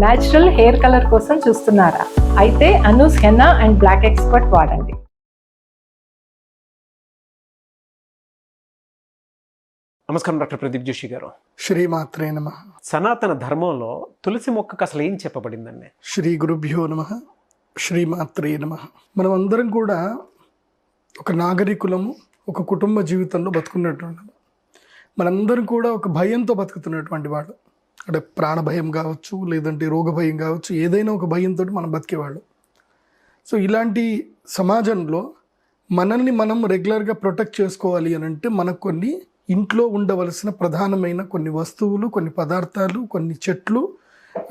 Natural hair colour కోసం చూస్తున్నారా? అయితే Anoos henna and black expert వాడండి. నమస్కారం డాక్టర్ ప్రదీప్ జోషి గారు. శ్రీమాత్రే నమః. సనాతన ధర్మంలో తులసి మొక్కకు అసలు ఏం చెప్పబడిందండి? శ్రీ గురుభ్యో నమః. శ్రీమాత్రే నమః. మనం అందరం కూడా ఒక నాగరికులము, ఒక కుటుంబ జీవితంలో బతుకున్నటువంటి మనందరం కూడా ఒక భయంతో బతుకుతున్నటువంటి వాళ్ళు. అంటే ప్రాణ భయం కావచ్చు, లేదంటే రోగ భయం కావచ్చు, ఏదైనా ఒక భయంతో మనం బతికేవాళ్ళు. సో ఇలాంటి సమాజంలో మనల్ని మనం రెగ్యులర్గా ప్రొటెక్ట్ చేసుకోవాలి అని అంటే మనకు కొన్ని ఇంట్లో ఉండవలసిన ప్రధానమైన కొన్ని వస్తువులు, కొన్ని పదార్థాలు, కొన్ని చెట్లు,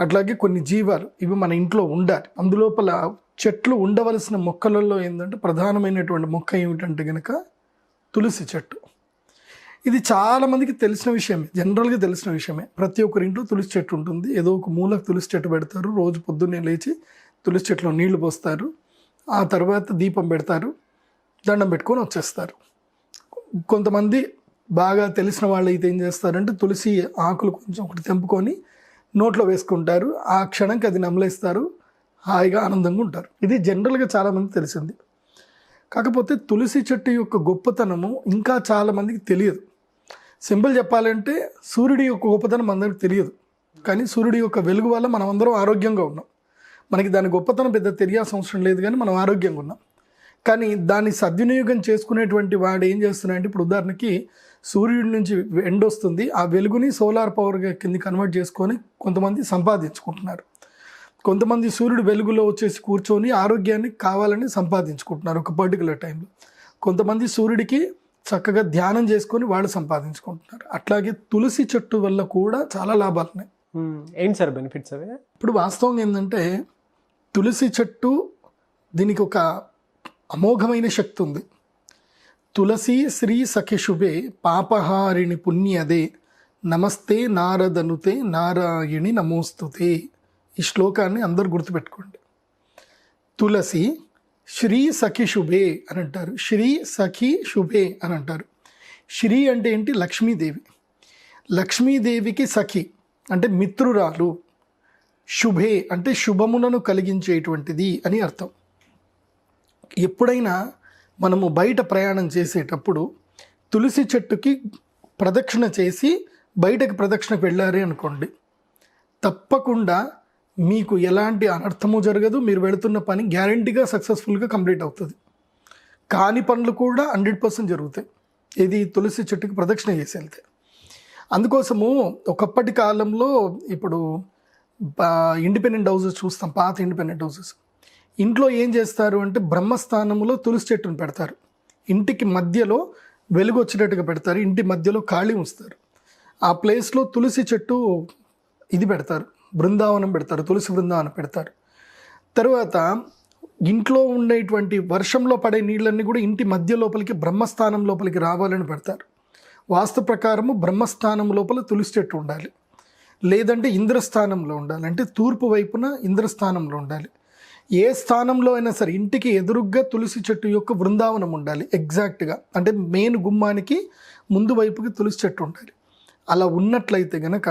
అట్లాగే కొన్ని జీవాలు ఇవి మన ఇంట్లో ఉండాలి. అందులోపల చెట్లు ఉండవలసిన మొక్కలలో ఏంటంటే ప్రధానమైనటువంటి మొక్క ఏమిటంటే కనుక తులసి చెట్టు. ఇది చాలామందికి తెలిసిన విషయమే, జనరల్గా తెలిసిన విషయమే. ప్రతి ఒక్కరి ఇంట్లో తులసి చెట్టు ఉంటుంది. ఏదో ఒక మూలకు తులసి చెట్టు పెడతారు. రోజు పొద్దున్నే లేచి తులసి చెట్టులో నీళ్లు పోస్తారు. ఆ తర్వాత దీపం పెడతారు, దండం పెట్టుకొని వచ్చేస్తారు. కొంతమంది బాగా తెలిసిన వాళ్ళు అయితే ఏం చేస్తారంటే తులసి ఆకులు కొంచెం ఒకటి తెంపుకొని నోట్లో వేసుకుంటారు. ఆ క్షణంకి అది నమలేస్తారు, హాయిగా ఆనందంగా ఉంటారు. ఇది జనరల్గా చాలామంది తెలిసింది. కాకపోతే తులసి చెట్టు యొక్క గొప్పతనము ఇంకా చాలామందికి తెలియదు. సింపుల్ చెప్పాలంటే సూర్యుడి యొక్క గొప్పతనం అందరికి తెలియదు, కానీ సూర్యుడి యొక్క వెలుగు వల్ల మనం అందరం ఆరోగ్యంగా ఉన్నాం. మనకి దాని గొప్పతనం పెద్ద తెలియాల్సిన అవసరం లేదు, కానీ మనం ఆరోగ్యంగా ఉన్నాం. కానీ దాన్ని సద్వినియోగం చేసుకునేటువంటి వాడు ఏం చేస్తున్నాడంటే, ఇప్పుడు ఉదాహరణకి సూర్యుడి నుంచి ఎండ వస్తుంది, ఆ వెలుగుని సోలార్ పవర్ కింద కన్వర్ట్ చేసుకొని కొంతమంది సంపాదించుకుంటున్నారు. కొంతమంది సూర్యుడు వెలుగులో వచ్చేసి కూర్చొని ఆరోగ్యాన్ని కావాలని సంపాదించుకుంటున్నారు ఒక పర్టికులర్ టైంలో. కొంతమంది సూర్యుడికి చక్కగా ధ్యానం చేసుకొని వాళ్ళు సంపాదించుకుంటున్నారు. అట్లాగే తులసి చెట్టు వల్ల కూడా చాలా లాభాలు ఉన్నాయి. ఏంటి సార్ బెనిఫిట్స్ అవి? ఇప్పుడు వాస్తవం ఏంటంటే తులసి చెట్టు దీనికి ఒక అమోఘమైన శక్తి ఉంది. తులసి శ్రీ సఖి శుభే పాపహారిణి పుణ్యదే నమస్తే నారదనుతే నారాయణి నమోస్తుతే. ఈ శ్లోకాన్ని అందరూ గుర్తుపెట్టుకోండి. తులసి శ్రీ సఖి శుభే అని అంటారు. శ్రీ సఖి శుభే అని అంటారు. శ్రీ అంటే ఏంటి? లక్ష్మీదేవి. లక్ష్మీదేవికి సఖి అంటే మిత్రురాలు. శుభే అంటే శుభములను కలిగించేటువంటిది అని అర్థం. ఎప్పుడైనా మనము బయట ప్రయాణం చేసేటప్పుడు తులసి చెట్టుకి ప్రదక్షిణ చేసి బయటకు ప్రదక్షిణకు వెళ్ళారే అనుకోండి, తప్పకుండా మీకు ఎలాంటి అనర్థము జరగదు. మీరు వెళుతున్న పని గ్యారంటీగా సక్సెస్ఫుల్గా కంప్లీట్ అవుతుంది. కాని పనులు కూడా 100% జరుగుతాయి. ఇది తులసి చెట్టుకి ప్రదక్షిణ చేసి వెళ్తే. అందుకోసము ఒకప్పటి కాలంలో ఇప్పుడు ఇండిపెండెంట్ హౌసెస్ చూస్తాం, పాత ఇండిపెండెంట్ హౌసెస్. ఇంట్లో ఏం చేస్తారు అంటే బ్రహ్మస్థానంలో తులసి చెట్టును పెడతారు. ఇంటికి మధ్యలో వెలుగు వచ్చేటట్టుగా పెడతారు, ఇంటి మధ్యలో ఖాళీ ఉంచుతారు. ఆ ప్లేస్లో తులసి చెట్టు ఇది పెడతారు, బృందావనం పెడతారు, తులసి బృందావనం పెడతారు. తర్వాత ఇంట్లో ఉండేటువంటి వర్షంలో పడే నీళ్ళన్నీ కూడా ఇంటి మధ్య లోపలికి బ్రహ్మస్థానం లోపలికి రావాలని పెడతారు. వాస్తు ప్రకారము బ్రహ్మస్థానం లోపల తులసి చెట్టు ఉండాలి, లేదంటే ఇంద్రస్థానంలో ఉండాలి. అంటే తూర్పు వైపున ఇంద్రస్థానంలో ఉండాలి. ఏ స్థానంలో అయినా సరే ఇంటికి ఎదురుగ్గా తులసి చెట్టు యొక్క బృందావనం ఉండాలి ఎగ్జాక్ట్గా. అంటే మెయిన్ గుమ్మానికి ముందు వైపుకి తులసి చెట్టు ఉండాలి. అలా ఉన్నట్లయితే గనక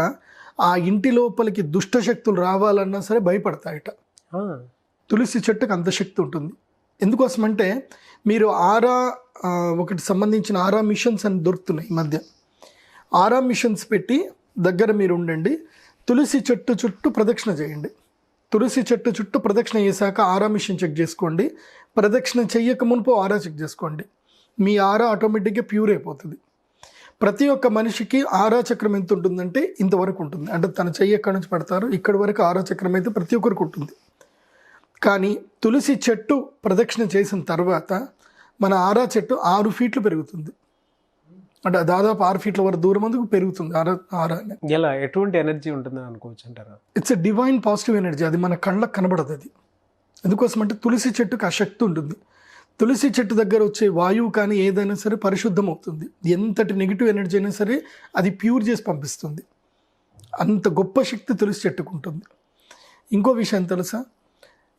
ఆ ఇంటి లోపలికి దుష్టశక్తులు రావాలన్నా సరే భయపడతాయట. తులసి చెట్టుకు అంత శక్తి ఉంటుంది. ఎందుకోసమంటే మీరు ఒకటి సంబంధించిన ఆరా మిషన్స్ అని దొరుకుతున్నాయి ఈ మధ్య. ఆరా మిషన్స్ పెట్టి దగ్గర మీరు ఉండండి, తులసి చెట్టు చుట్టూ ప్రదక్షిణ చేయండి. తులసి చెట్టు చుట్టూ ప్రదక్షిణ చేశాక ఆరా మిషన్ చెక్ చేసుకోండి. ప్రదక్షిణ చెయ్యక మునుపు ఆరా చెక్ చేసుకోండి. మీ ఆరా ఆటోమేటిక్గా ప్యూర్ అయిపోతుంది. ప్రతి ఒక్క మనిషికి ఆరా చక్రం ఎంత ఉంటుందంటే ఇంతవరకు ఉంటుంది. అంటే తన చెయ్యి ఎక్కడి నుంచి పడతారో ఇక్కడి వరకు ఆరా చక్రం అయితే ప్రతి ఒక్కరికి ఉంటుంది. కానీ తులసి చెట్టు ప్రదక్షిణ చేసిన తర్వాత మన ఆరా చెట్టు 6 ఫీట్లు పెరుగుతుంది. అంటే దాదాపు 6 ఫీట్ల వరకు దూరం అందుకు పెరుగుతుంది ఆరా. ఎలా ఎటువంటి ఎనర్జీ ఉంటుందని అనుకోవచ్చు అంటారా? It's a divine positive energy. అది మన కళ్ళకు కనబడదు. అది ఎందుకోసం అంటే తులసి చెట్టుకు ఆ శక్తి ఉంటుంది. తులసి చెట్టు దగ్గర వచ్చే వాయువు కానీ ఏదైనా సరే పరిశుద్ధం అవుతుంది. ఎంతటి నెగిటివ్ ఎనర్జీ అయినా సరే అది ప్యూర్ చేసి పంపిస్తుంది. అంత గొప్ప శక్తి తులసి చెట్టుకు ఉంటుంది. ఇంకో విషయం తెలుసా,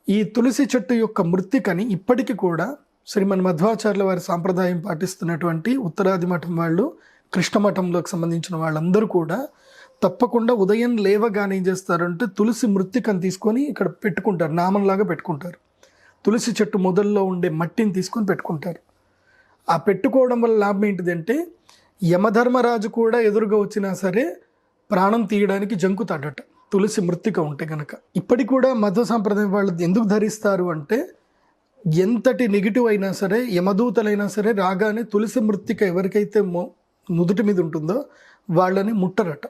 ఈ తులసి చెట్టు యొక్క మృత్తికని ఇప్పటికీ కూడా శ్రీమన్ మధ్వాచార్యుల వారి సాంప్రదాయం పాటిస్తున్నటువంటి ఉత్తరాది మఠం వాళ్ళు, కృష్ణ మఠంలోకి సంబంధించిన వాళ్ళందరూ కూడా తప్పకుండా ఉదయం లేవగానే ఏం చేస్తారంటే తులసి మృత్తికను తీసుకొని ఇక్కడ పెట్టుకుంటారు, నామంలాగా పెట్టుకుంటారు. తులసి చెట్టు మొదల్లో ఉండే మట్టిని తీసుకొని పెట్టుకుంటారు. ఆ పెట్టుకోవడం వల్ల లాభం ఏంటిదంటే యమధర్మరాజు కూడా ఎదురుగా వచ్చినా సరే ప్రాణం తీయడానికి జంకుతాడట తులసి మృత్తిక ఉంటే కనుక. ఇప్పటికి కూడా మధ్వ సాంప్రదాయం వాళ్ళు ఎందుకు ధరిస్తారు అంటే ఎంతటి నెగిటివ్ అయినా సరే, యమదూతలైనా సరే రాగానే తులసి మృత్తిక ఎవరికైతే నుదుటి మీద ఉంటుందో వాళ్ళని ముట్టరట,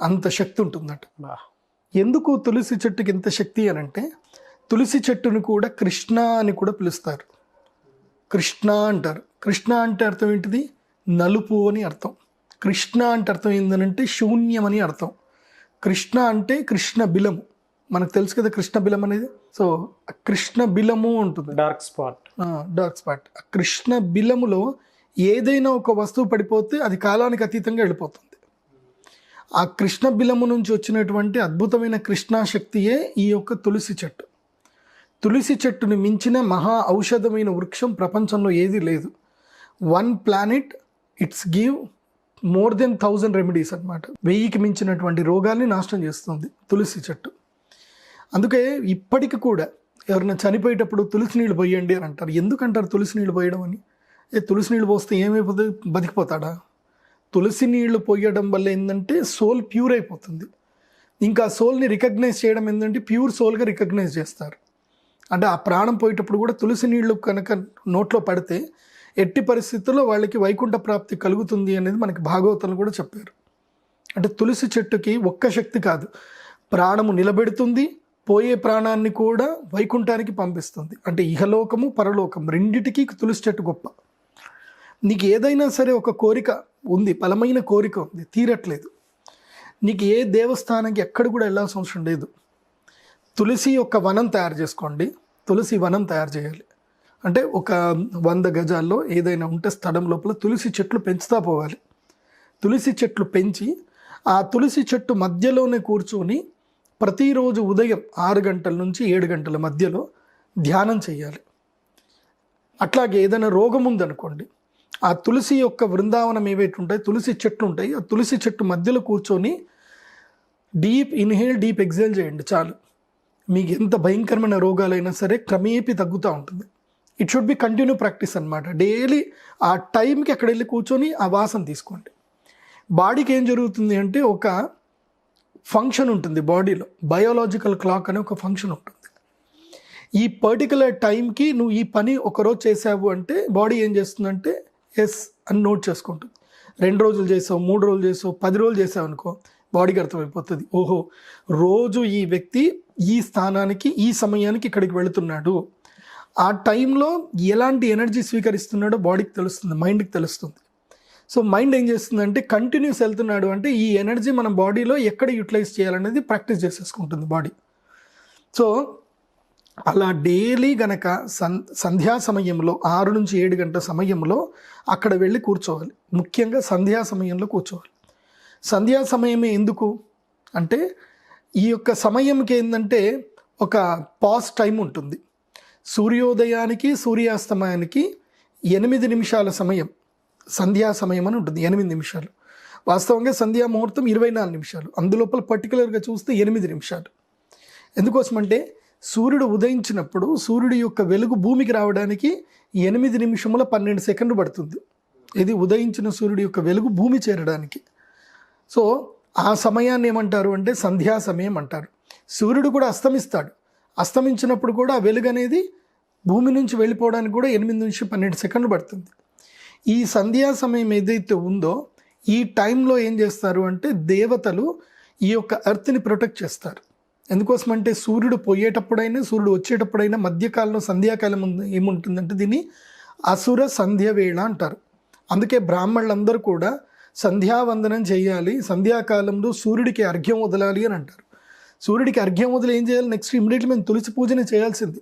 అంత శక్తి ఉంటుందట. ఎందుకు తులసి చెట్టుకి ఇంత శక్తి అని అంటే తులసి చెట్టును కూడా కృష్ణ అని కూడా పిలుస్తారు. కృష్ణ అంటారు. కృష్ణ అంటే అర్థం ఏంటిది? నలుపు అని అర్థం. కృష్ణ అంటే అర్థం ఏంటంటే శూన్యం అని అర్థం. కృష్ణ అంటే కృష్ణ బిలము, మనకు తెలుసు కదా కృష్ణ బిలం అనేది. సో కృష్ణ బిలము ఉంటుంది, డార్క్ స్పాట్. Dark spot. కృష్ణ బిలములో ఏదైనా ఒక వస్తువు పడిపోతే అది కాలానికి అతీతంగా వెళ్ళిపోతుంది. ఆ కృష్ణ బిలము నుంచి వచ్చినటువంటి అద్భుతమైన కృష్ణాశక్తియే ఈ యొక్క తులసి చెట్టు. తులసి చెట్టుని మించిన మహా ఔషధమైన వృక్షం ప్రపంచంలో ఏది లేదు. 1 planet it's give more than 1000 remedies అనమాట. 1000కి మించినటువంటి రోగాల్ని నాశనం చేస్తుంది తులసి చెట్టు. అందుకే ఇప్పటికి కూడా ఎవరైనా చనిపోయేటప్పుడు తులసి నీళ్ళు పోయండి అని అంటారు. ఎందుకంటారు తులసి నీళ్ళు పోయడం అని? తులసి నీళ్ళు పోస్తే ఏమైపోతుంది? బతికిపోతాడా? తులసి నీళ్లు పోయడం వల్ల ఏంటంటే సోల్ ప్యూర్ అయిపోతుంది. ఇంకా సోల్ని రికగ్నైజ్ చేయడం ఏంటంటే ప్యూర్ సోల్గా రికగ్నైజ్ చేస్తారు. అంటే ఆ ప్రాణం పోయేటప్పుడు కూడా తులసి నీళ్లు కనుక నోట్లో పడితే ఎట్టి పరిస్థితుల్లో వాళ్ళకి వైకుంఠ ప్రాప్తి కలుగుతుంది అనేది మనకి భాగవతంలో కూడా చెప్పారు. అంటే తులసి చెట్టుకి ఒక్క శక్తి కాదు, ప్రాణము నిలబెడుతుంది, పోయే ప్రాణాన్ని కూడా వైకుంఠానికి పంపిస్తుంది. అంటే ఇహలోకము పరలోకం రెండిటికి తులసి చెట్టు గొప్ప. నీకు ఏదైనా సరే ఒక కోరిక ఉంది, బలమైన కోరిక ఉంది, తీరట్లేదు, నీకు ఏ దేవస్థానానికి ఎక్కడ కూడా వెళ్ళాల్సిన అవసరం లేదు. తులసి యొక్క వనం తయారు చేసుకోండి. తులసి వనం తయారు చేయాలి అంటే ఒక 100 గజాల్లో ఏదైనా ఉంటే స్థలం లోపల తులసి చెట్లు పెంచుతా పోవాలి. తులసి చెట్లు పెంచి ఆ తులసి చెట్టు మధ్యలోనే కూర్చొని ప్రతిరోజు ఉదయం 6 గంటల నుంచి 7 గంటల మధ్యలో ధ్యానం చేయాలి. అట్లాగే ఏదైనా రోగం ఉందనుకోండి, ఆ తులసి యొక్క బృందావనం ఏవైతే ఉంటాయి, తులసి చెట్లు ఉంటాయి, ఆ తులసి చెట్టు మధ్యలో కూర్చొని డీప్ ఇన్హేల్ డీప్ ఎక్సేల్ చేయండి చాలు. మీకు ఎంత భయంకరమైన రోగాలైనా సరే క్రమేపీ తగ్గుతూ ఉంటుంది. It should be continue practice అనమాట. డైలీ ఆ టైంకి అక్కడ వెళ్ళి కూర్చొని ఆ వాసన తీసుకోండి. బాడీకి ఏం జరుగుతుంది అంటే ఒక ఫంక్షన్ ఉంటుంది బాడీలో, బయోలాజికల్ క్లాక్ అనే ఒక ఫంక్షన్ ఉంటుంది. ఈ పర్టికులర్ టైంకి నువ్వు ఈ పని ఒకరోజు చేసావు అంటే బాడీ ఏం చేస్తుందంటే ఎస్ అని నోట్ చేసుకుంటుంది. 2 రోజులు చేసావు, 3 రోజులు చేసావు, 10 రోజులు చేసావు అనుకో, బాడీకి అర్థమైపోతుంది, ఓహో రోజు ఈ వ్యక్తి ఈ స్థానానికి ఈ సమయానికి ఇక్కడికి వెళుతున్నాడు. ఆ టైంలో ఎలాంటి ఎనర్జీ స్వీకరిస్తున్నాడో బాడీకి తెలుస్తుంది, మైండ్కి తెలుస్తుంది. సో మైండ్ ఏం చేస్తుందంటే కంటిన్యూస్ వెళ్తున్నాడు అంటే ఈ ఎనర్జీ మన బాడీలో ఎక్కడ యూటిలైజ్ చేయాలనేది ప్రాక్టీస్ చేసేసుకుంటుంది బాడీ. సో అలా డైలీ గనక సంధ్యా సమయంలో 6 నుంచి 7 గంటల సమయంలో అక్కడ వెళ్ళి కూర్చోవాలి. ముఖ్యంగా సంధ్యా సమయంలో కూర్చోవాలి. సంధ్యా సమయమే ఎందుకు అంటే ఈ యొక్క సమయంకి ఏంటంటే ఒక పాజ్ టైం ఉంటుంది. సూర్యోదయానికి సూర్యాస్తమయానికి 8 నిమిషాల సమయం సంధ్యా సమయం అని ఉంటుంది. 8 నిమిషాలు. వాస్తవంగా సంధ్యా ముహూర్తం 24 నిమిషాలు. అందులోపల పర్టికులర్గా చూస్తే 8 నిమిషాలు. ఎందుకోసమంటే సూర్యుడు ఉదయించినప్పుడు సూర్యుడి యొక్క వెలుగు భూమికి రావడానికి 8 నిమిషముల 12 సెకండ్లు పడుతుంది. ఇది ఉదయించిన సూర్యుడి యొక్క వెలుగు భూమి చేరడానికి. సో ఆ సమయాన్ని ఏమంటారు అంటే సంధ్యా సమయం అంటారు. సూర్యుడు కూడా అస్తమిస్తాడు. అస్తమించినప్పుడు కూడా ఆ వెలుగు అనేది భూమి నుంచి వెళ్ళిపోవడానికి కూడా 8 నుంచి 12 సెకండ్లు పడుతుంది. ఈ సంధ్యా సమయం ఏదైతే ఉందో ఈ టైంలో ఏం చేస్తారు అంటే దేవతలు ఈ యొక్క ఎర్త్ని ప్రొటెక్ట్ చేస్తారు. ఎందుకోసమంటే సూర్యుడు పోయేటప్పుడైనా సూర్యుడు వచ్చేటప్పుడైనా మధ్యకాలంలో సంధ్యాకాలం ఏముంటుందంటే దీన్ని అసుర సంధ్య వేళ అంటారు. అందుకే బ్రాహ్మణులందరూ కూడా సంధ్యావందనం చేయాలి, సంధ్యాకాలంలో సూర్యుడికి అర్ఘ్యం వదలాలి అని అంటారు. సూర్యుడికి అర్ఘ్యం వదిలి ఏం చేయాలి? నెక్స్ట్ ఇమీడియట్లీ మేము తులసి పూజనే చేయాల్సింది.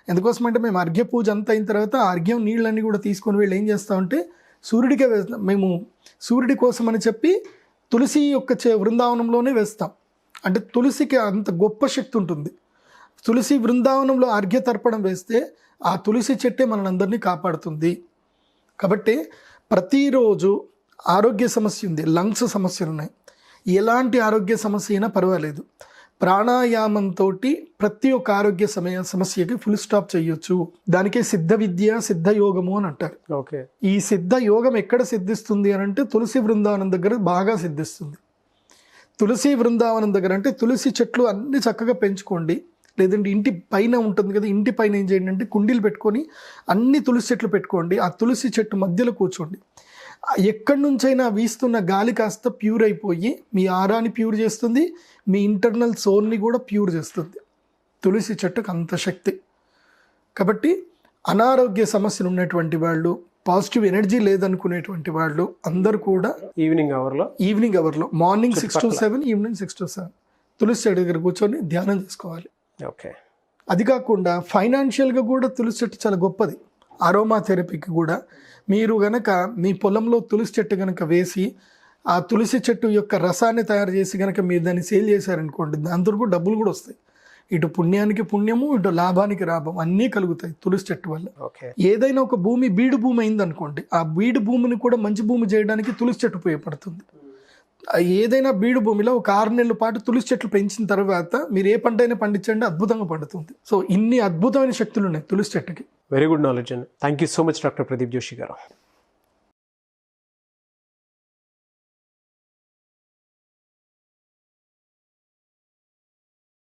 ఎందుకోసమంటే మేము అర్ఘ్య పూజ అంతా అయిన తర్వాత ఆ అర్ఘ్యం నీళ్ళన్నీ కూడా తీసుకొని వెళ్ళి ఏం చేస్తామంటే సూర్యుడికే వేస్తాం. మేము సూర్యుడి కోసం అని చెప్పి తులసి యొక్క బృందావనంలోనే వేస్తాం. అంటే తులసికి అంత గొప్ప శక్తి ఉంటుంది. తులసి బృందావనంలో అర్ఘ్య తర్పణం వేస్తే ఆ తులసి చెట్టే మనందరినీ కాపాడుతుంది. కాబట్టి ప్రతిరోజు ఆరోగ్య సమస్య ఉంది, లంగ్స్ సమస్యలు ఉన్నాయి, ఎలాంటి ఆరోగ్య సమస్య అయినా పర్వాలేదు, ప్రాణాయామంతో ప్రతి ఒక్క ఆరోగ్య సమస్యకి ఫుల్ స్టాప్ చేయొచ్చు. దానికే సిద్ధ విద్య, సిద్ధ యోగము అని అంటారు. ఓకే. ఈ సిద్ధ యోగం ఎక్కడ సిద్ధిస్తుంది అని అంటే తులసి బృందావనం దగ్గర బాగా సిద్ధిస్తుంది. తులసి బృందావనం దగ్గర అంటే తులసి చెట్లు అన్ని చక్కగా పెంచుకోండి. లేదంటే ఇంటి పైన ఉంటుంది కదా, ఇంటి పైన ఏం చేయండి అంటే కుండీలు పెట్టుకొని అన్ని తులసి చెట్లు పెట్టుకోండి. ఆ తులసి చెట్టు మధ్యలో కూర్చోండి. ఎక్కడి నుంచైనా వీస్తున్న గాలి కాస్త ప్యూర్ అయిపోయి మీ ఆరాని ప్యూర్ చేస్తుంది, మీ ఇంటర్నల్ సోల్ని కూడా ప్యూర్ చేస్తుంది. తులసి చెట్టుకు అంత శక్తి. కాబట్టి అనారోగ్య సమస్యలు ఉన్నటువంటి వాళ్ళు, పాజిటివ్ ఎనర్జీ లేదనుకునేటువంటి వాళ్ళు అందరూ కూడా ఈవినింగ్ అవర్లో మార్నింగ్ 6 to 7, ఈవినింగ్ 6 to 7 తులసి చెట్టు దగ్గర కూర్చొని ధ్యానం చేసుకోవాలి. ఓకే. అది కాకుండా ఫైనాన్షియల్గా కూడా తులసి చెట్టు చాలా గొప్పది. అరోమా థెరపీకి కూడా మీరు గనక మీ పొలంలో తులసి చెట్టు కనుక వేసి ఆ తులసి చెట్టు యొక్క రసాన్ని తయారు చేసి కనుక మీరు దాన్ని సేల్ చేశారనుకోండి, దాంతో కూడా డబ్బులు కూడా వస్తాయి. ఇటు పుణ్యానికి పుణ్యము, ఇటు లాభానికి లాభం అన్నీ కలుగుతాయి తులసి చెట్టు వల్ల. ఓకే. ఏదైనా ఒక భూమి బీడు భూమి అయిందనుకోండి, ఆ బీడు భూమిని కూడా మంచి భూమి చేయడానికి తులసి చెట్టు ఉపయోగపడుతుంది. ఏదైనా బీడు భూమిలో ఒక 6 నెలల పాటు తులసి చెట్లు పెంచిన తర్వాత మీరు ఏ పంట అయినా పండించండి, అద్భుతంగా పండుతుంది. సో ఇన్ని అద్భుతమైన శక్తులు ఉన్నాయి తులసి చెట్టుకి. వెరీ గుడ్ నాలెడ్జ్ అండి. Thank you so much doctor Pradeep Joshi గారు.